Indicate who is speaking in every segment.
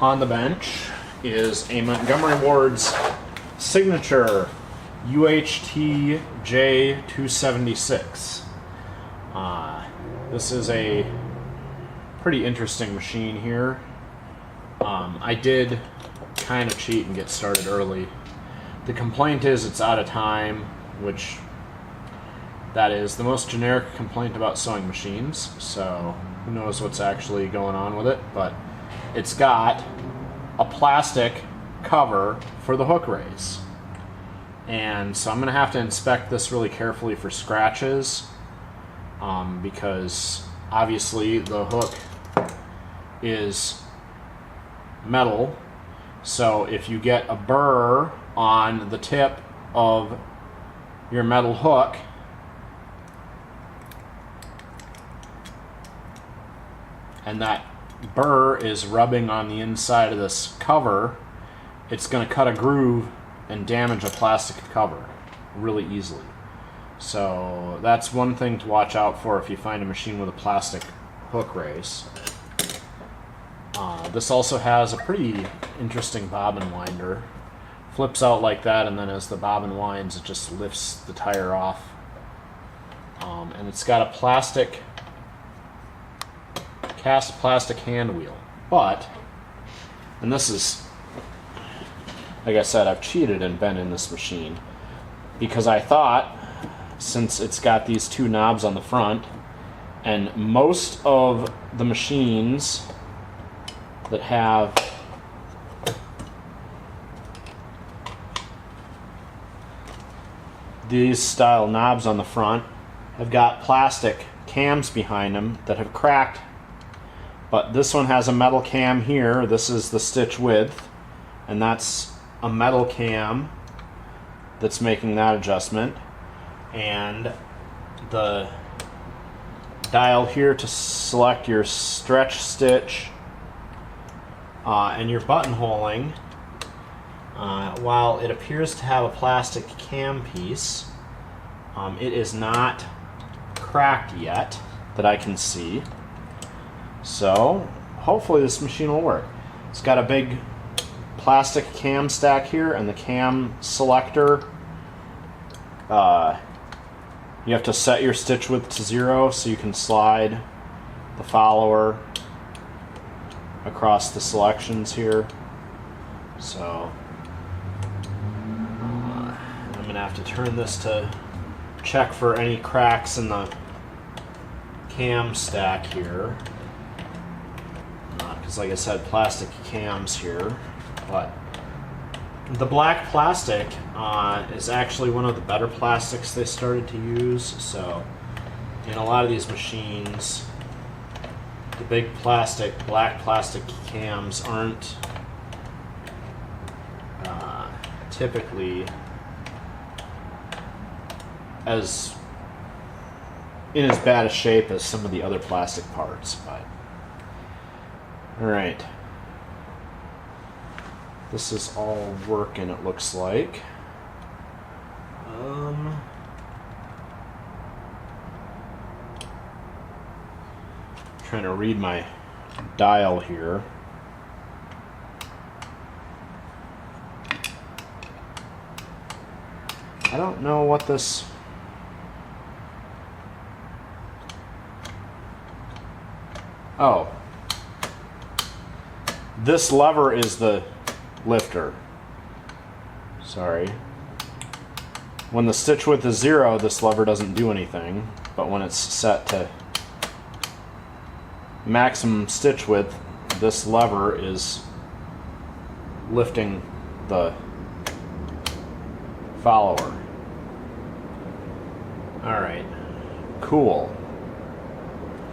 Speaker 1: On the bench is a Montgomery Ward's Signature J276. This is a pretty interesting machine here. I did kind of cheat and get started early. The complaint is it's out of time, which that is the most generic complaint about sewing machines, so who knows what's actually going on with it, but it's got a plastic cover for the hook race. And so I'm going to have to inspect this really carefully for scratches, because obviously the hook is metal, so if you get a burr on the tip of your metal hook, and that burr is rubbing on the inside of this cover, it's going to cut a groove and damage a plastic cover really easily. So that's one thing to watch out for if you find a machine with a plastic hook race. This also has a pretty interesting bobbin winder. Flips out like that, and then as the bobbin winds, it just lifts the tire off. And it's got a cast plastic hand wheel. But, and this is, like I said, I've cheated and been in this machine because I thought, since it's got these two knobs on the front, and most of the machines that have these style knobs on the front have got plastic cams behind them that have cracked, but this one has a metal cam here. This is the stitch width, and that's a metal cam that's making that adjustment, and the dial here to select your stretch stitch and your buttonholing. While it appears to have a plastic cam piece, it is not cracked yet that I can see. So hopefully this machine will work. It's got a big plastic cam stack here, and the cam selector, you have to set your stitch width to 0 so you can slide the follower across the selections here. So I'm going to have to turn this to check for any cracks in the cam stack here, because like I said, plastic cams here. But the black plastic is actually one of the better plastics they started to use. So in a lot of these machines, the big black plastic cams aren't typically in as bad a shape as some of the other plastic parts. But all right, this is all working, it looks like. Trying to read my dial here. I don't know what this... Oh. This lever is the lifter. Sorry. When the stitch width is 0, this lever doesn't do anything, but when it's set to maximum stitch width, this lever is lifting the follower. Alright, cool.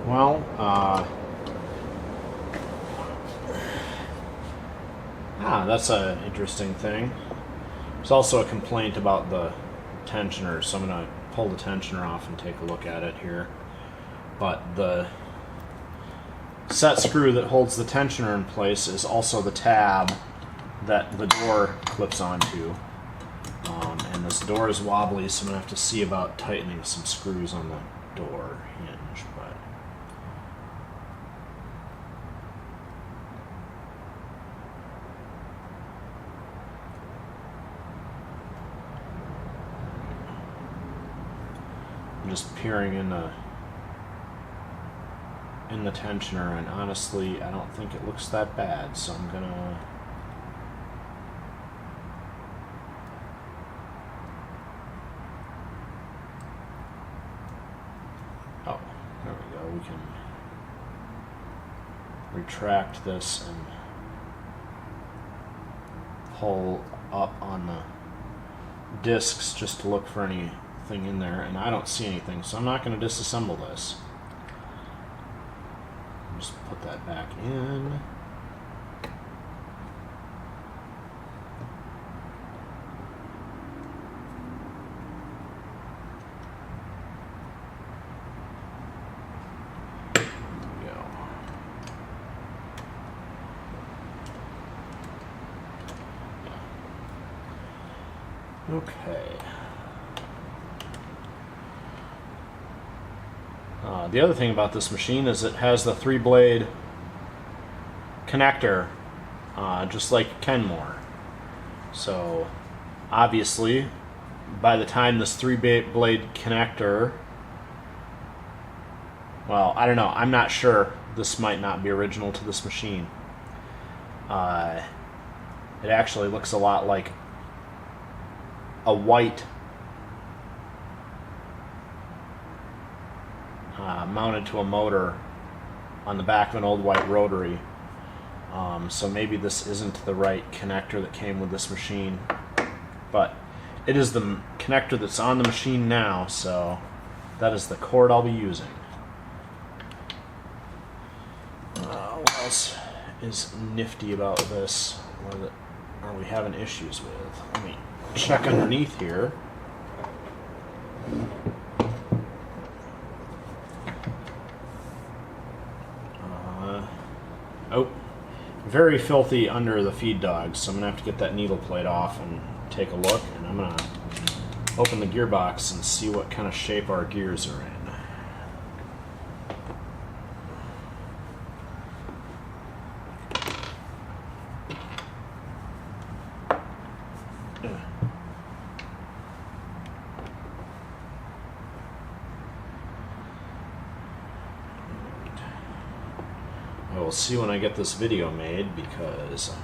Speaker 1: Well, that's an interesting thing. There's also a complaint about the tensioner, so I'm going to pull the tensioner off and take a look at it here. But the set screw that holds the tensioner in place is also the tab that the door clips onto. And this door is wobbly, so I'm going to have to see about tightening some screws on the door hinge. But just peering in the tensioner, and honestly I don't think it looks that bad, so I'm gonna there we go. We can retract this and pull up on the discs just to look for anything in there, and I don't see anything, so I'm not going to disassemble this. Just put that back in. Okay. The other thing about this machine is it has the 3-blade connector, just like Kenmore. So obviously, by the time this 3-blade connector, well, I don't know. I'm not sure. This might not be original to this machine. It actually looks a lot like a white mounted to a motor on the back of an old white rotary. So maybe this isn't the right connector that came with this machine, but it is the connector that's on the machine now, so that is the cord I'll be using. What else is nifty about this, or that are we having issues with? Let me check underneath here. Oh, very filthy under the feed dogs, so I'm going to have to get that needle plate off and take a look, and I'm going to open the gearbox and see what kind of shape our gears are in. We'll see when I get this video made, because I'm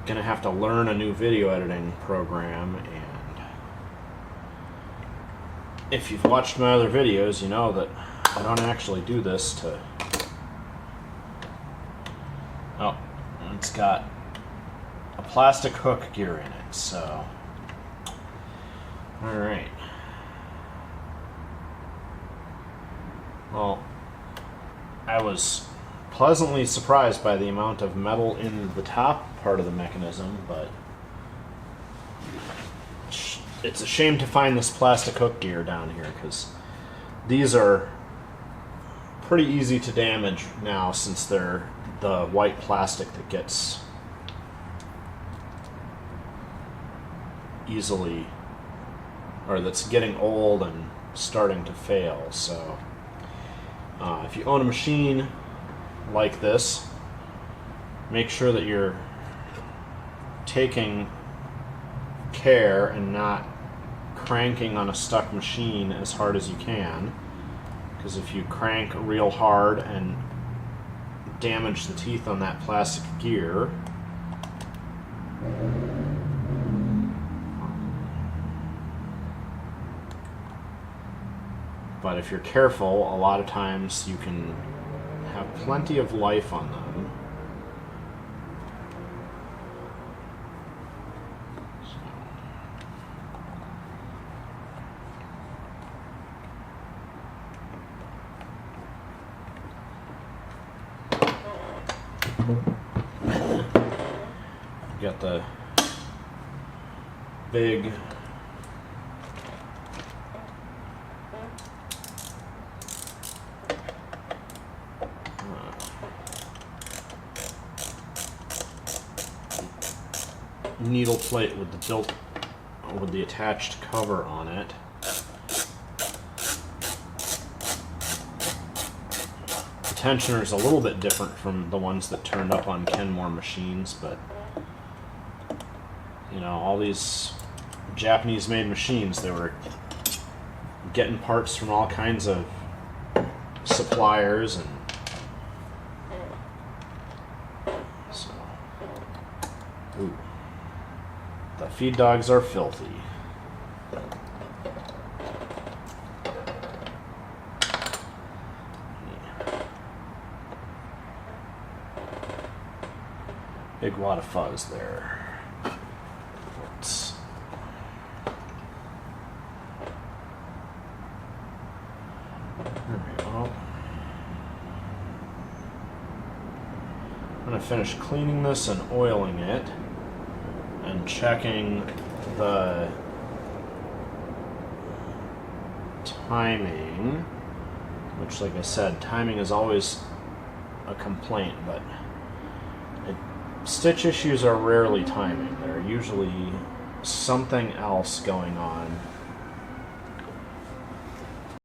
Speaker 1: gonna have to learn a new video editing program, and if you've watched my other videos, you know that I don't actually do this to... Oh, it's got a plastic hook gear in it, so... Alright. Well, I was pleasantly surprised by the amount of metal in the top part of the mechanism, but it's a shame to find this plastic hook gear down here, because these are pretty easy to damage now, since they're the white plastic that gets easily, or that's getting old and starting to fail. So if you own a machine like this, make sure that you're taking care and not cranking on a stuck machine as hard as you can, because if you crank real hard and damage the teeth on that plastic gear, but if you're careful, a lot of times you can have plenty of life on them. Got the big needle plate with the attached cover on it. The tensioner is a little bit different from the ones that turned up on Kenmore machines, but you know, all these Japanese-made machines, they were getting parts from all kinds of suppliers, and so, ooh, the feed dogs are filthy. Big wad of fuzz there. Let's I'm going to finish cleaning this and oiling it and checking the timing, which, like I said, timing is always a complaint, but stitch issues are rarely timing. They're usually something else going on